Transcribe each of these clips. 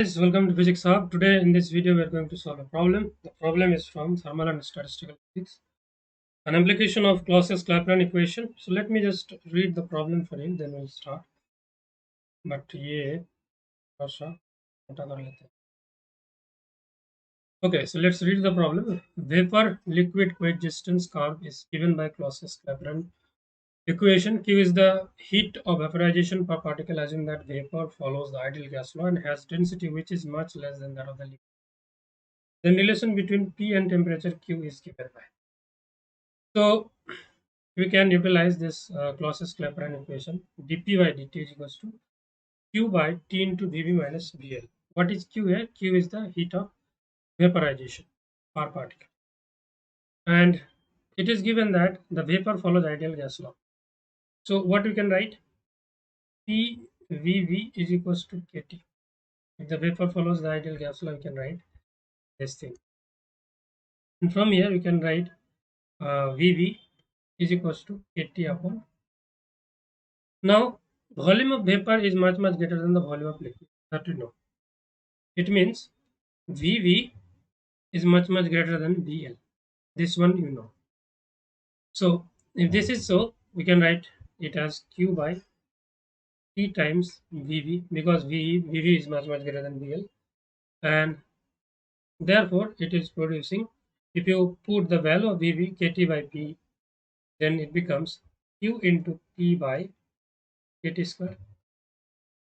Guys, welcome to Physics Hub. Today in this video we are going to solve a problem. The problem is from Thermal and Statistical Physics, an application of Clausius Clapeyron Equation. So let me just read the problem for you, then we'll start. But ये थोड़ा सा छोटा कर लेते हैं. Okay, so let's read the problem. Vapor liquid coexistence curve is given by Clausius Clapeyron equation. Q is the heat of vaporization per particle. Assume that vapor follows the ideal gas law and has density which is much less than that of the liquid. Then relation between P and temperature Q is given by. So we can utilize this Clausius Clapeyron equation. dP by dt is equals to Q by T into dV minus VL. What is Q here? Q is the heat of vaporization per particle. And it is given that the vapor follows ideal gas law. So what we can write? PVV is equals to KT. If the vapor follows the ideal gas law, we can write this thing. And from here, we can write VV is equals to KT upon. Now, volume of vapor is much greater than the volume of liquid. That we know. It means VV is much greater than VL. This one you know. So, if this is so, we can write it as Q by T times VV because VV is much greater than VL, and therefore it is producing. If you put the value of VV KT by P, then it becomes Q into P by KT square.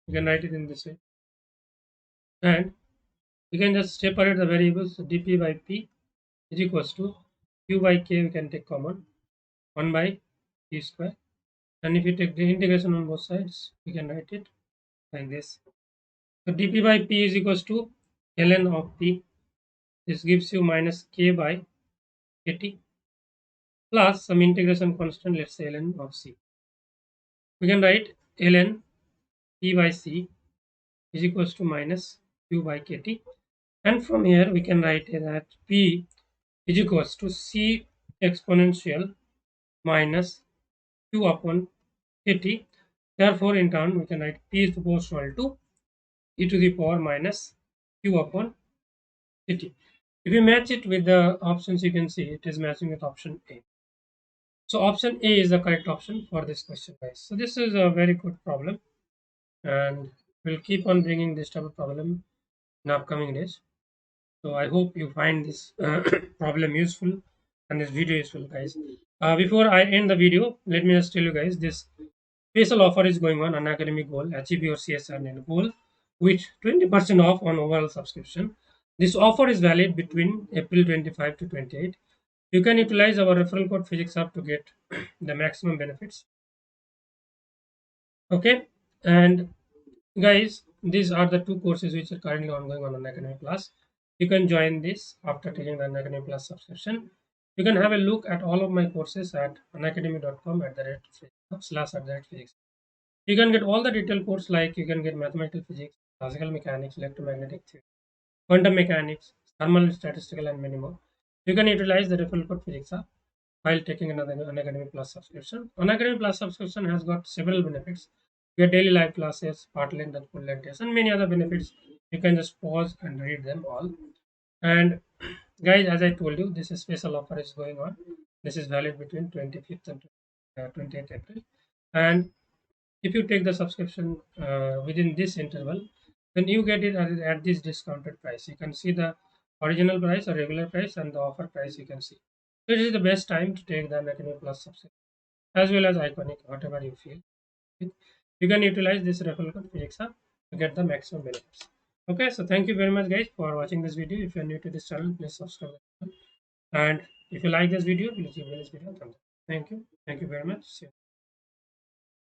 You can write it in this way, and we can just separate the variables. So dP by P is equals to Q by K. We can take common 1 by T square, and if you take the integration on both sides, we can write it like this. So dP by P is equals to ln of P. This gives you minus K by KT plus some integration constant, let's say ln of C. We can write ln P by C is equals to minus Q by KT, and from here we can write that P is equals to C exponential minus Q upon KT. Therefore, in turn, we can write P is proportional to e to the power minus Q upon KT. If you match it with the options, you can see it is matching with option A. So option A is the correct option for this question, guys. So this is a very good problem, and we'll keep on bringing this type of problem in upcoming days. So I hope you find this problem useful and this video useful, guys. Before I end the video, let me just tell you guys this special offer is going on academic goal, achieve your CSIR-NET goal with 20% off on overall subscription. This offer is valid between April 25 to 28. You can utilize our referral code Physics Hub to get the maximum benefits. Okay, and guys, these are the two courses which are currently ongoing on Unacademy Plus. You can join this after taking the Unacademy Plus subscription. You can have a look at all of my courses at unacademy.com/physics. You can get all the detailed course like you can get mathematical physics, classical mechanics, electromagnetic theory, quantum mechanics, thermal and statistical, and many more. You can utilize the referral code Physics Hub while taking another Unacademy Plus subscription. Unacademy Plus subscription has got several benefits. Your daily live classes, part length and full length tests, and many other benefits. You can just pause and read them all. And guys, as I told you, this is special offer is going on. This is valid between 25th and 28th April. And if you take the subscription within this interval, then you get it at this discounted price. You can see the original price or regular price and the offer price you can see. So it is the best time to take the Unacademy Plus subscription as well as Iconic, whatever you feel. You can utilize this referral code Physics Hub to get the maximum benefits. Okay, so thank you very much guys for watching this video. If you are new to this channel, please subscribe. And if you like this video, please give this video a thumbs up. Thank you. Thank you very much. See you.